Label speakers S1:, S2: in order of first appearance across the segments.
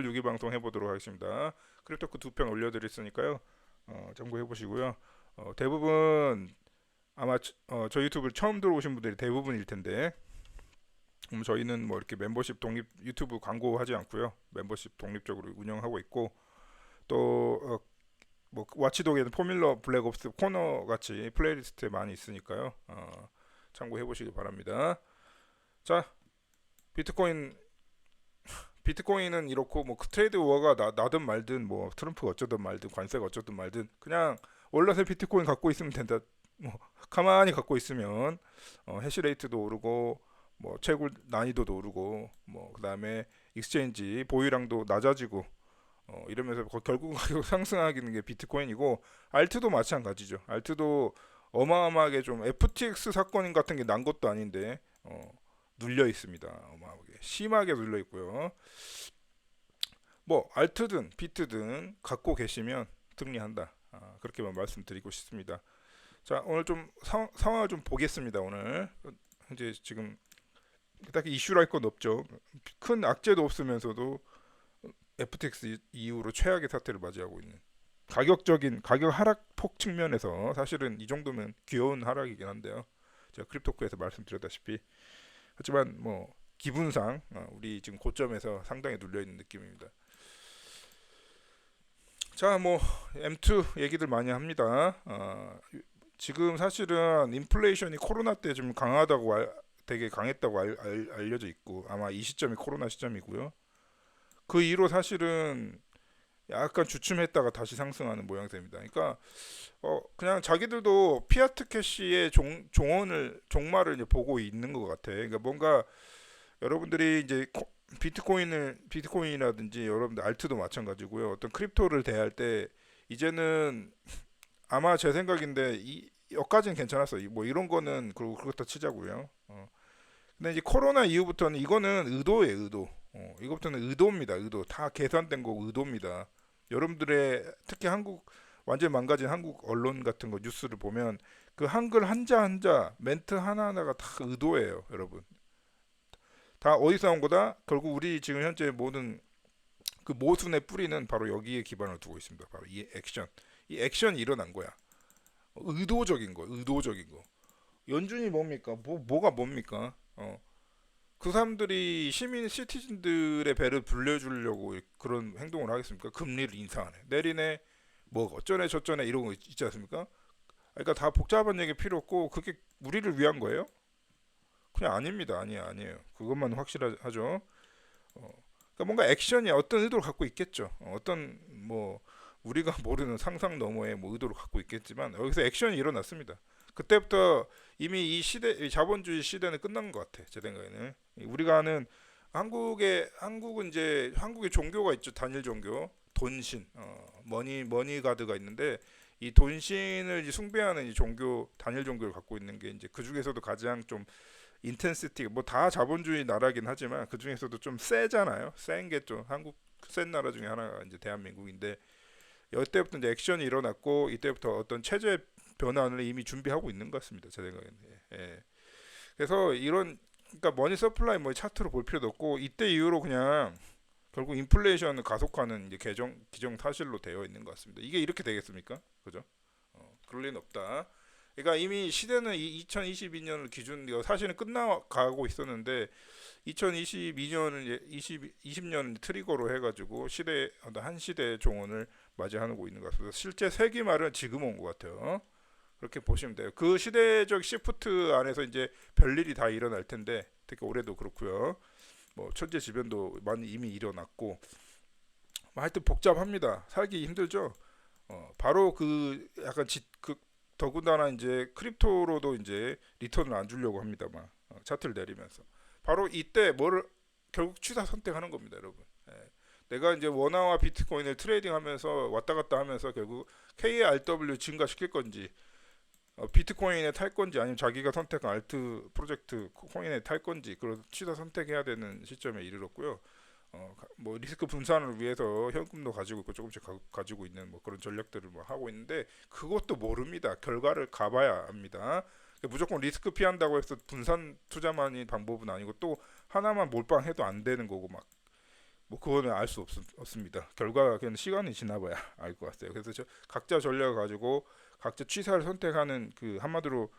S1: 6일 방송 해보도록 하겠습니다. 크립토크 2편 올려드렸으니까요. 참고해 보시고요. 대부분 아마 저 유튜브를 처음 들어오신 분들이 대부분일 텐데, 저희는 뭐 이렇게 멤버십 독립 유튜브 광고하지 않고요. 멤버십 독립적으로 운영하고 있고, 또 뭐 와치독에는 포뮬러 블랙옵스 코너 같이 플레이리스트에 많이 있으니까요. 참고해 보시기 바랍니다. 자, 비트코인 비트코인은 이렇고, 뭐 트레이드 워가 나든 말든, 뭐 트럼프가 어쩌든 말든, 관세가 어쩌든 말든, 그냥 원래서 비트코인 갖고 있으면 된다. 뭐 가만히 갖고 있으면 해시레이트도 오르고, 뭐 채굴 난이도도 오르고, 뭐 그다음에 익스체인지 보유량도 낮아지고, 이러면서 결국 가격 상승하기는 게 비트코인이고, 알트도 마찬가지죠. 알트도 어마어마하게 좀 FTX 사건 같은 게 난 것도 아닌데 눌려 있습니다. 어마어마하게 심하게 눌려 있고요. 뭐 알트든 비트든 갖고 계시면 승리한다. 그렇게만 말씀드리고 싶습니다. 자, 오늘 좀 상황을 좀 보겠습니다. 오늘 현재 지금 딱히 이슈랄 건 없죠. 큰 악재도 없으면서도 FTX 이후로 최악의 사태를 맞이하고 있는, 가격 하락폭 측면에서 사실은 이 정도면 귀여운 하락이긴 한데요. 제가 크립토크에서 말씀드렸다시피, 하지만 뭐 기분상 우리 지금 고점에서 상당히 눌려 있는 느낌입니다. 자, 뭐 M2 얘기들 많이 합니다. 지금 사실은 인플레이션이 코로나 때 좀 되게 강했다고 알려져 있고, 아마 이 시점이 코로나 시점이고요. 그 이후로 사실은 약간 주춤했다가 다시 상승하는 모양새입니다. 그러니까 그냥 자기들도 피아트 캐시의 종말을 이제 보고 있는 것 같아. 그러니까 뭔가 여러분들이 이제 비트코인이라든지 여러분들 알트도 마찬가지고요. 어떤 크립토를 대할 때 이제는, 아마 제 생각인데, 여기까지는 괜찮았어. 뭐 이런 거는 그렇다 치자고요. 근데 이제 코로나 이후부터는 이거는 의도예요, 의도. 이거부터는 의도입니다, 의도. 다 계산된 거 의도입니다. 여러분들의 특히 완전 망가진 한국 언론 같은 거 뉴스를 보면 그 한글 한자 한자 멘트 하나하나가 다 의도예요, 여러분. 다 어디서 온 거다? 결국 우리 지금 현재 모든 그 모순의 뿌리는 바로 여기에 기반을 두고 있습니다. 바로 이 액션. 이 액션이 일어난 거야. 의도적인 거, 의도적인 거. 연준이 뭡니까? 뭐가 뭡니까? 그 사람들이 시티즌들의 배를 불려주려고 그런 행동을 하겠습니까? 금리를 인상하네, 내리네, 뭐 어쩌네 저쩌네 이런 거 있지 않습니까? 그러니까 다 복잡한 얘기 필요 없고, 그게 우리를 위한 거예요? 그냥 아닙니다. 아니에요. 그것만 확실하죠. 그러니까 뭔가 액션이 어떤 의도를 갖고 있겠죠. 어떤 뭐 우리가 모르는 상상 너머의 뭐 의도를 갖고 있겠지만, 여기서 액션이 일어났습니다. 그때부터 이미 이 자본주의 시대는 끝난 것 같아, 제 생각에는. 우리가 아는 한국은 이제 한국의 종교가 있죠. 단일 종교, 돈신, 머니 가드가 있는데, 이 돈신을 이제 숭배하는 이 단일 종교를 갖고 있는 게, 이제 그 중에서도 가장 좀 인텐시티, 뭐 다 자본주의 나라긴 하지만 그 중에서도 좀 세잖아요. 센 게 좀 한국 센 나라 중에 하나가 이제 대한민국인데, 이때부터 이제 액션이 일어났고, 이때부터 어떤 체제 변화를 이미 준비하고 있는 것 같습니다, 제 생각에는. 예. 그래서 그러니까 머니 서플라이 뭐 차트로 볼 필요도 없고, 이때 이후로 그냥 결국 인플레이션을 가속화하는 이제 기정사실로 되어 있는 것 같습니다. 이게 이렇게 되겠습니까? 그죠? 그럴 리는 없다. 그러니까 이미 시대는 2022년을 기준으로 사실은 끝나가고 있었는데, 2022년은 20년 트리거로 해가지고 한 시대의 종언을 맞이하고 있는 것 같습니다. 실제 세기말은 지금 온 것 같아요. 그렇게 보시면 돼요. 그 시대적 시프트 안에서 이제 별일이 다 일어날 텐데, 특히 올해도 그렇고요. 뭐 천재지변도 많이 이미 일어났고, 뭐 하여튼 복잡합니다. 살기 힘들죠. 바로 더군다나 이제 크립토로도 이제 리턴을 안 주려고 합니다만, 차트를 내리면서 바로 이때 뭐를 결국 취사 선택하는 겁니다, 여러분. 예. 내가 이제 원화와 비트코인을 트레이딩하면서 왔다 갔다 하면서 결국 KRW 증가시킬 건지, 비트코인에 탈 건지, 아니면 자기가 선택한 알트 프로젝트 코인에 탈 건지, 그런 취사 선택해야 되는 시점에 이르렀고요. 뭐 리스크 분산을 위해서 현금도 가지고 있고 조금씩 가지고 있는 뭐 그런 전략들을 뭐 하고 있는데, 그것도 모릅니다. 결과를 가봐야 합니다. 무조건 리스크 피한다고 해서 분산 투자만이 방법은 아니고, 또 하나만 몰빵해도 안 되는 거고, 막 뭐 그거는 알 수 없습니다. 결과가 그냥 시간이 지나봐야 알 것 같아요. 그래서 각자 전략을 가지고 각자 취사를 선택하는 그 한마디로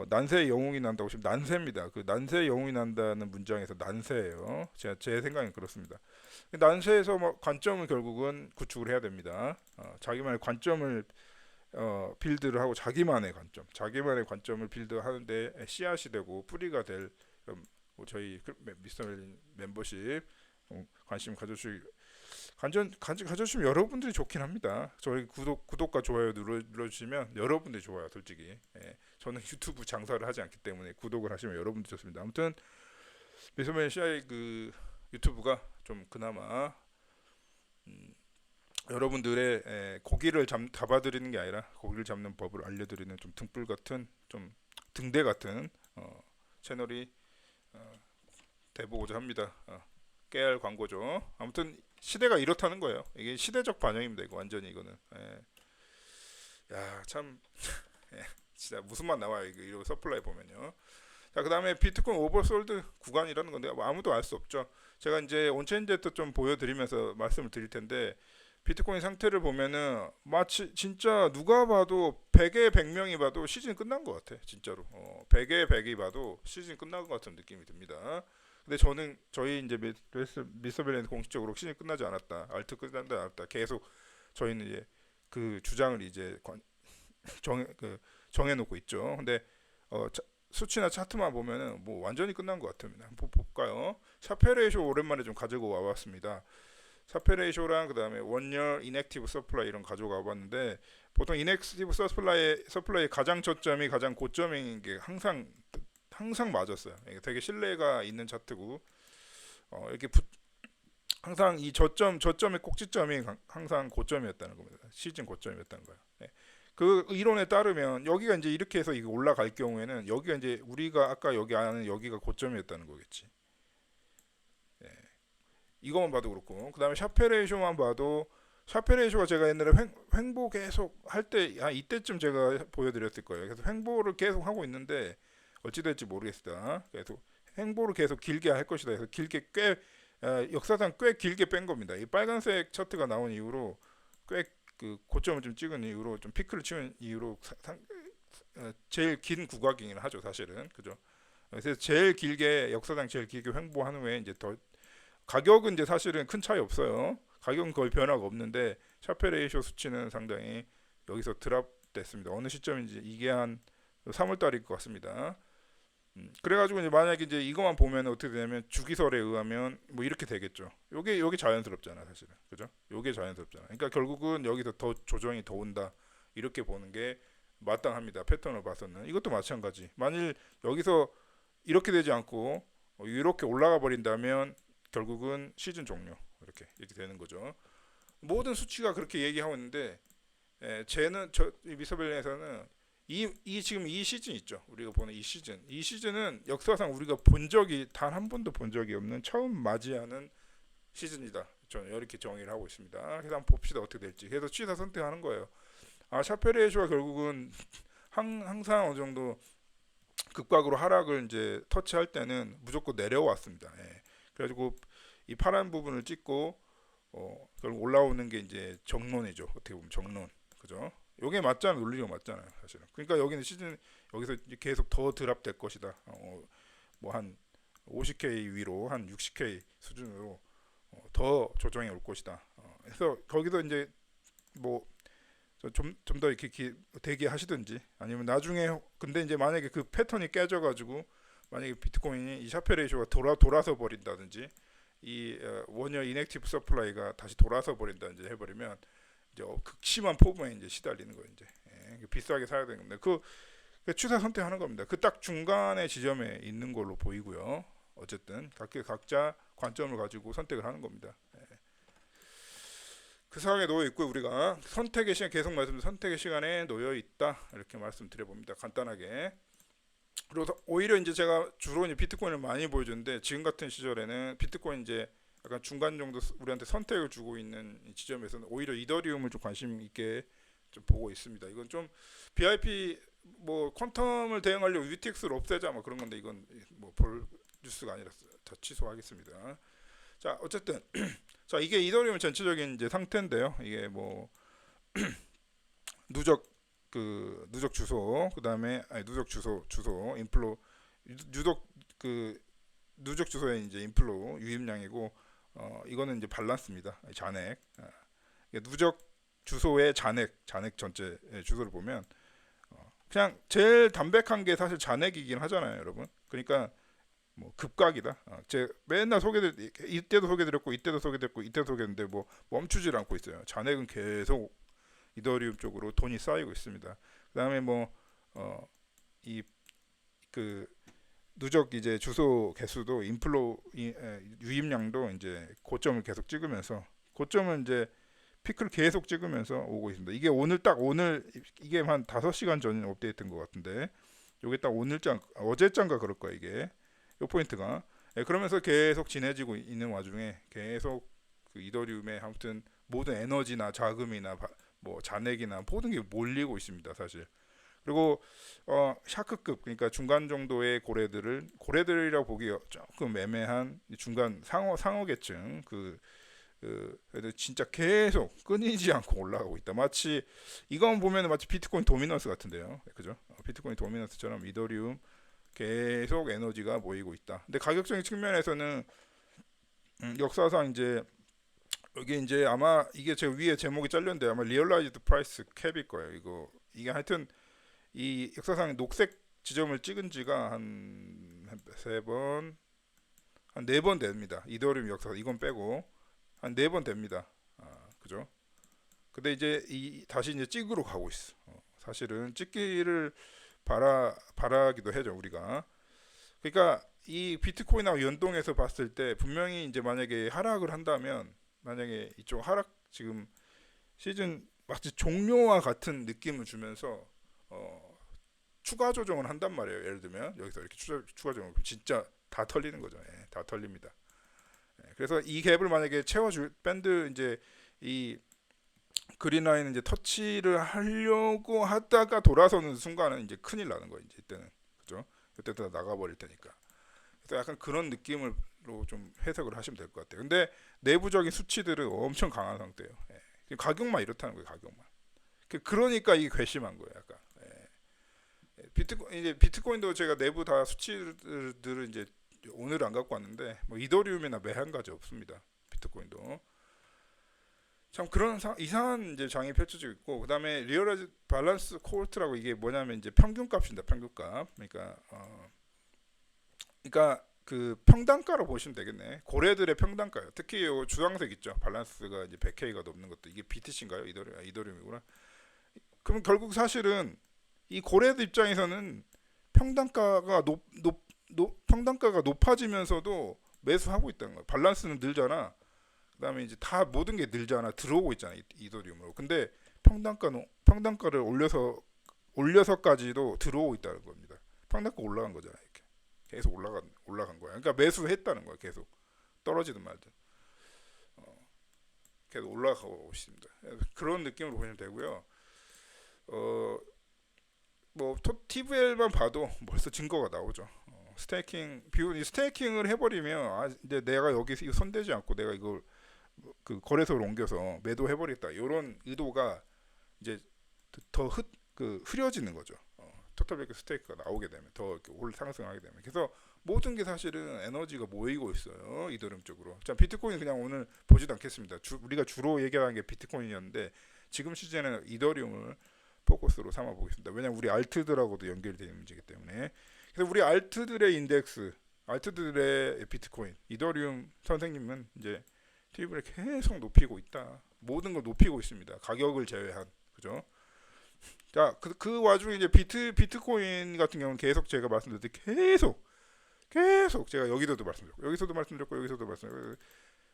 S1: 난세의 영웅이 난다고 하시면 난세입니다. 그 난세의 영웅이 난다는 문장에서 난세예요. 제 생각엔 그렇습니다. 난세에서 뭐 관점을 결국은 구축을 해야 됩니다. 자기만의 관점을 빌드를 하고 자기만의 관점을 빌드하는데 씨앗이 되고 뿌리가 될 저희 미스터 멜린 멤버십 관심 가져주시면 여러분들이 좋긴 합니다. 저희 구독과 좋아요 눌러주시면 여러분들이 좋아요. 솔직히 저는 유튜브 장사를 하지 않기 때문에 구독을 하시면 여러분들이 좋습니다. 아무튼 미스터 멜린 CI 그 유튜브가 좀 그나마 여러분들의 고기를 잡아드리는 게 아니라 고기를 잡는 법을 알려드리는 좀 등불 같은 좀 등대 같은 채널이 돼보고자 합니다. 깨알 광고죠. 아무튼 시대가 이렇다는 거예요. 이게 시대적 반영입니다. 이거 완전히 이거는. 야, 참 진짜 무슨 맛 나와요. 이거 서플라이 보면요. 자, 그다음에 비트코인 오버솔드 구간이라는 건데 뭐 아무도 알 수 없죠. 제가 이제 온체인 데이터 좀 보여드리면서 말씀을 드릴 텐데 비트코인 상태를 보면은 마치 진짜 누가 봐도 100에 100명이 봐도 시즌 끝난 것 같아. 진짜로. 100에 100이 봐도 시즌 끝난 것 같은 느낌이 듭니다. 근데 저희 이제 미스터 밸런스 공식적으로 시즌 끝나지 않았다. 알트 끝나지 않았다. 계속 저희는 이제 그 주장을 이제 정해놓고 있죠. 근데 수치나 차트만 보면은 뭐 완전히 끝난 것 같습니다. 한번 볼까요? 샤페레이쇼 오랜만에 좀 가지고 와봤습니다. 샤페레이쇼랑 그다음에 원열 인액티브 서플라이 이런 가지고 와봤는데 보통 인액티브 서플라이의 가장 저점이 가장 고점인 게 항상 맞았어요. 이게 되게 신뢰가 있는 차트고 이렇게 항상 이 저점의 꼭지점이 항상 고점이었다는 겁니다. 시즌 고점이었다는 거예요. 네. 그 이론에 따르면 여기가 이제 이렇게 해서 이거 올라갈 경우에는 여기가 이제 우리가 아까 여기 아는 여기가 고점이었다는 거겠지. 네. 이것만 봐도 그렇고 그다음에 샤페레이쇼만 봐도 샤페레이쇼가 제가 옛날에 횡보 계속 할 때 이때쯤 제가 보여드렸을 거예요. 그래서 횡보를 계속 하고 있는데 어찌 될지 모르겠다. 계속 횡보를 계속 길게 할 것이다. 그래서 길게 역사상 꽤 길게 뺀 겁니다. 이 빨간색 차트가 나온 이후로 꽤 그 고점을 좀 찍은 이후로 좀 피크를 치는 이후로 제일 긴 구간이긴 하죠. 사실은 그죠. 그래서 역사상 제일 길게 횡보한 후에 이제 더 가격은 이제 사실은 큰 차이 없어요. 가격은 거의 변화가 없는데 샤페 레이쇼 수치는 상당히 여기서 드랍됐습니다. 어느 시점인지 이게 한 3월 달일 것 같습니다. 그래가지고 이제 만약에 이제 이것만 보면 어떻게 되냐면 주기설에 의하면 뭐 이렇게 되겠죠. 요게 자연스럽잖아 사실은, 그죠? 요게 자연스럽잖아. 그러니까 결국은 여기서 더 조정이 더 온다 이렇게 보는 게 마땅합니다. 패턴을 봐서는 이것도 마찬가지. 만일 여기서 이렇게 되지 않고 이렇게 올라가 버린다면 결국은 시즌 종료 이렇게 되는 거죠. 모든 수치가 그렇게 얘기하고 있는데 쟤는 미서벨린에서는 지금 이 시즌 있죠. 우리가 보는 이 시즌은 역사상 우리가 단 한 번도 본 적이 없는 처음 맞이하는 시즌이다. 저는 이렇게 정의를 하고 있습니다. 그래서 한번 봅시다 어떻게 될지. 그래서 취사 선택하는 거예요. 샤페레이쇼가 결국은 항상 어느 정도 극박으로 하락을 이제 터치할 때는 무조건 내려왔습니다. 그래가지고 이 파란 부분을 찍고 결국 올라오는 게 이제 정론이죠. 어떻게 보면 정론, 그죠? 요게 맞잖아요. 논리가 맞잖아요. 사실은. 그러니까 여기는 여기서 계속 더 드랍될 것이다. 뭐 한 50K 위로 한 60K 수준으로 더 조정이 올 것이다. 그래서 거기서 이제 뭐 좀 더 이렇게 대기하시든지 아니면 나중에 근데 이제 만약에 그 패턴이 깨져가지고 만약에 비트코인이 이 샤페 레이쇼가 돌아서 버린다든지 이 원열 인액티브 서플라이가 다시 돌아서 버린다든지 해버리면 이제 극심한 포부에 이제 시달리는 거예요. 이제 비싸게 사야 되는 겁니다. 그 추세 선택하는 겁니다. 그 딱 중간의 지점에 있는 걸로 보이고요. 어쨌든 각자 관점을 가지고 선택을 하는 겁니다. 그 상황에 놓여 있고 우리가 선택의 시간 계속 선택의 시간에 놓여 있다 이렇게 말씀드려 봅니다. 간단하게. 그리고 오히려 이제 제가 주로 이제 비트코인을 많이 보여줬는데 지금 같은 시절에는 비트코인 이제 약간 중간 정도 우리한테 선택을 주고 있는 지점에서는 오히려 이더리움을 좀 관심 있게 좀 보고 있습니다. 이건 좀 BIP 뭐 퀀텀을 대응하려고 UTX를 없애자 뭐 그런 건데 이건 뭐 볼 뉴스가 아니라 다 취소하겠습니다. 자, 어쨌든 자, 이게 이더리움 전체적인 이제 상태인데요. 이게 뭐 누적 누적 주소, 그다음에 아니 주소 인플로 누적 그 누적 주소의 이제 인플로 유입량이고 이거는 이제 밸런스입니다. 잔액. 누적 주소의 잔액 전체 주소를 보면 그냥 제일 담백한 게 사실 잔액이긴 하잖아요, 여러분. 그러니까 뭐 급각이다. 제 맨날 이때도 소개드렸고 이때도 소개드렸고 이때도 소개했는데 뭐 멈추질 않고 있어요. 잔액은 계속 이더리움 쪽으로 돈이 쌓이고 있습니다. 그다음에 뭐 이 그 누적 이제 주소 개수도 유입량도 이제 고점을 계속 찍으면서 고점은 이제 피크를 계속 찍으면서 오고 있습니다. 이게 오늘 이게 한 5시간 전 업데이트인 것 같은데 요게 딱 어제짱가 그럴 거야 이게 요 포인트가. 그러면서 계속 진해지고 있는 와중에 계속 그 이더리움에 아무튼 모든 에너지나 자금이나 뭐 잔액이나 모든 게 몰리고 있습니다 사실. 그리고 샤크급 그러니까 중간 정도의 고래들이라고 보기 조금 애매한 중간 상어계층 그래도 진짜 계속 끊이지 않고 올라가고 있다. 마치 이건 보면 마치 비트코인 도미넌스 같은데요, 그죠? 비트코인 도미넌스처럼 이더리움 계속 에너지가 모이고 있다. 근데 가격적인 측면에서는 역사상 이제 여기 이제 아마 이게 제 위에 제목이 잘렸는데 아마 리얼라이즈드 프라이스 캡일 거예요. 이게 하여튼 이 역사상 녹색 지점을 찍은 지가 한 세 번, 한 네 번 됩니다. 이더리움 역사 이건 빼고 한 네 번 됩니다. 그죠? 근데 이제 다시 이제 찍으러 가고 있어. 사실은 찍기를 바라기도 해죠 우리가. 그러니까 이 비트코인하고 연동해서 봤을 때 분명히 이제 만약에 하락을 한다면 만약에 이쪽 하락 지금 시즌 마치 종료와 같은 느낌을 주면서 추가 조정을 한단 말이에요. 예를 들면 여기서 이렇게 추가 조정 진짜 다 털리는 거죠. 다 털립니다. 그래서 이 갭을 만약에 채워줄 밴드 이제 이 그린라인 이제 터치를 하려고 하다가 돌아서는 순간은 이제 큰일 나는 거예요. 이제 이때는 그죠? 이때 다 나가버릴 테니까. 그래서 약간 그런 느낌으로 좀 해석을 하시면 될 것 같아요. 근데 내부적인 수치들은 엄청 강한 상태예요. 가격만 이렇다는 거예요. 가격만. 그러니까 이게 괘씸한 거예요. 약간. 비트코인도 제가 내부 다 수치들을 이제 오늘 안 갖고 왔는데 뭐 이더리움이나 매한 가지 없습니다. 비트코인도 참 그런 이상한 이제 장이 펼쳐지고 있고 그다음에 리얼라이즈 밸런스 코호트라고 이게 뭐냐면 이제 평균값입니다. 평균값. 그러니까 그 평단가로 보시면 되겠네. 고래들의 평단가요. 특히 요 주황색 있죠. 밸런스가 이제 100K가 넘는 것도 이게 BTC인가요? 이더리움이구나. 그럼 결국 사실은 이 고래들 입장에서는 평단가가 평단가가 높아지면서도 매수하고 있다는 거예요. 밸런스는 늘잖아. 그다음에 이제 다 모든 게 늘잖아. 들어오고 있잖아. 이더리움으로. 근데 평단가를 올려서까지도 들어오고 있다는 겁니다. 평단가 올라간 거잖아요. 이렇게 계속 올라간 거야. 그러니까 매수했다는 거야. 계속 떨어지든 말든 계속 올라가고 있습니다. 그런 느낌으로 보시면 되고요. 뭐 TVL만 봐도 벌써 증거가 나오죠. 스테이킹을 해버리면 이제 내가 여기 손대지 않고 내가 이걸 그 거래소로 옮겨서 매도해버리겠다. 이런 의도가 이제 더 흐려지는 거죠. 토탈베이크 스테이크가 나오게 되면 더 이렇게 상승하게 되면 그래서 모든 게 사실은 에너지가 모이고 있어요. 이더리움 쪽으로. 자, 비트코인 그냥 오늘 보지도 않겠습니다. 우리가 주로 얘기하는 게 비트코인이었는데 지금 시즌에는 이더리움을 포커스로 삼아 보겠습니다. 왜냐면 우리 알트들하고도 연결되는 문제이기 때문에. 그래서 우리 알트들의 인덱스, 알트들의 비트코인, 이더리움 선생님은 이제 TV를 계속 높이고 있다. 모든 걸 높이고 있습니다. 가격을 제외한. 그죠? 자, 그 와중에 이제 비트코인 같은 경우는 계속 제가 말씀드렸듯이 계속 제가 여기서도 말씀드렸고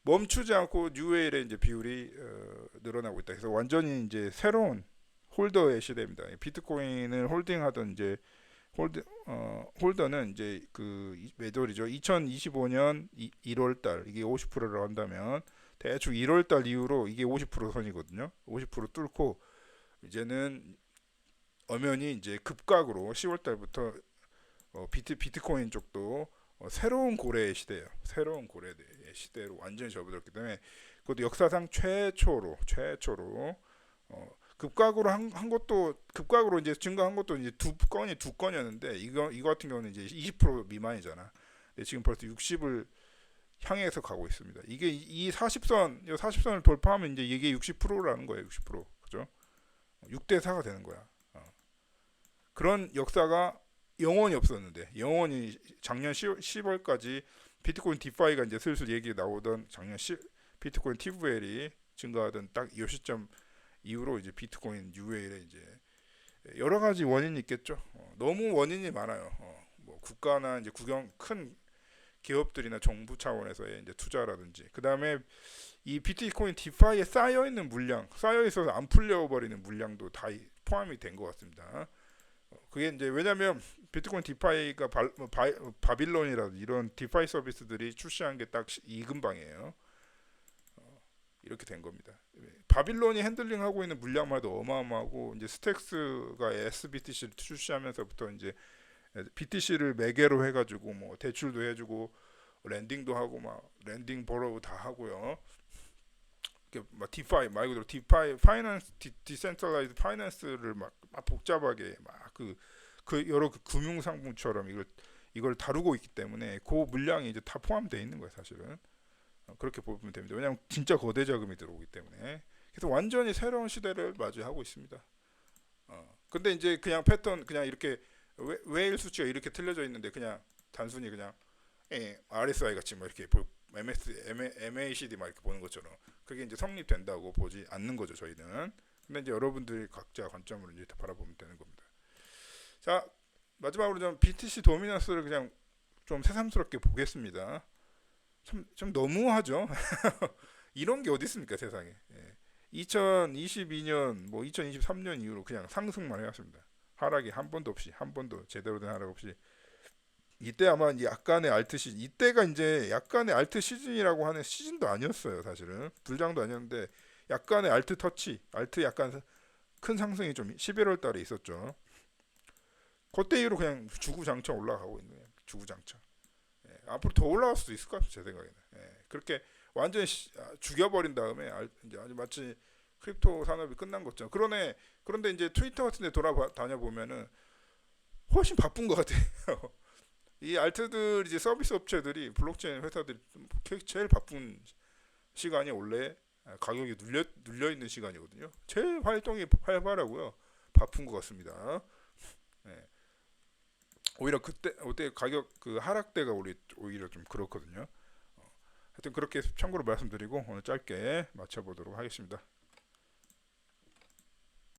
S1: 멈추지 않고 뉴웨일의 이제 비율이 늘어나고 있다. 그래서 완전히 이제 새로운 홀더의 시대입니다. 비트코인을 홀딩하던 이제 홀더는 이제 그 매도리죠. 2025년 1월 달 이게 50%를 한다면 대충 1월 달 이후로 이게 50% 선이거든요. 50% 뚫고 이제는 엄연히 이제 급각으로 10월 달부터 비트코인 쪽도 새로운 고래의 시대예요. 새로운 고래의 시대로 완전히 접어들었기 때문에 그것도 역사상 최초로 급각으로 한 것도 급각으로 이제 증가한 것도 이제 두 건이었는데 이거 같은 경우는 이제 20% 미만이잖아. 근데 지금 벌써 60을 향해서 가고 있습니다. 이게 이 40선을 돌파하면 이제 이게 60%라는 거예요. 60%. 그죠? 6대 4가 되는 거야. 그런 역사가 영원히 없었는데 영원히 작년 10월까지 비트코인 디파이가 이제 슬슬 얘기 나오던 작년 비트코인 TVL이 증가하던 딱 이 시점 이후로 이제 비트코인 UAL에 이제 여러 가지 원인이 있겠죠. 너무 원인이 많아요. 뭐 국가나 이제 큰 기업들이나 정부 차원에서의 이제 투자라든지 그 다음에 이 비트코인 디파이에 쌓여 있는 물량, 쌓여 있어서 안 풀려버리는 물량도 다 포함이 된 것 같습니다. 그게 이제 왜냐하면 비트코인 디파이가 바빌론이라든지 이런 디파이 서비스들이 출시한 게 딱 이 근방이에요. 이렇게 된 겁니다. 바빌론이 핸들링하고 있는 물량만 해도 어마어마하고 이제 스택스가 SBTC를 출시하면서부터 이제 BTC를 매개로 해가지고 뭐 대출도 해주고 랜딩도 하고 막 랜딩 보러 다 하고요. 막 디파이 말 그대로 디파이 파이낸스 디센트럴라이즈 파이낸스를 막 복잡하게 막 그 여러 그 금융 상품처럼 이걸 다루고 있기 때문에 그 물량이 이제 다 포함되어 있는 거예요, 사실은. 그렇게 보면 됩니다. 왜냐하면 진짜 거대 자금이 들어오기 때문에. 그래서 완전히 새로운 시대를 맞이하고 있습니다. 근데 이제 그냥 패턴 그냥 이렇게 웨일 수치가 이렇게 틀려져 있는데 그냥 단순히 그냥 RSI 같이 뭐 이렇게 MACD 막 이렇게 보는 것처럼 그게 이제 성립된다고 보지 않는 거죠, 저희는. 근데 이제 여러분들이 각자 관점으로 이제 바라보면 되는 겁니다. 자, 마지막으로 좀 BTC 도미넌스를 그냥 좀 새삼스럽게 보겠습니다. 좀 너무하죠. 이런 게 어디 있습니까, 세상에. 2022년 뭐 2023년 이후로 그냥 상승만 해왔습니다. 하락이 한 번도 없이 한 번도 제대로 된 하락 없이 이때 아마 약간의 알트 시즌 이때가 이제 약간의 알트 시즌이라고 하는 시즌도 아니었어요. 사실은 불장도 아니었는데 약간의 알트 터치 알트 약간 큰 상승이 좀 11월 달에 있었죠. 그때 이후로 그냥 주구장창 올라가고 있는 거예요. 주구장창. 앞으로 더 올라갈 수도 있을 것 같아요. 제 생각에는. 그렇게 완전히 죽여버린 다음에 이제 아주 마치 크립토 산업이 끝난 것처럼. 그런데 이제 트위터 같은 데 돌아다녀 보면은 훨씬 바쁜 것 같아요. 이 알트들 이제 서비스 업체들이 블록체인 회사들이 제일 바쁜 시간이 원래 가격이 눌려 있는 시간이거든요. 제일 활동이 활발하고요. 바쁜 것 같습니다. 네. 오히려 그때 가격 그 하락대가 오히려 좀 그렇거든요. 하여튼 그렇게 참고로 말씀드리고 오늘 짧게 마쳐보도록 하겠습니다.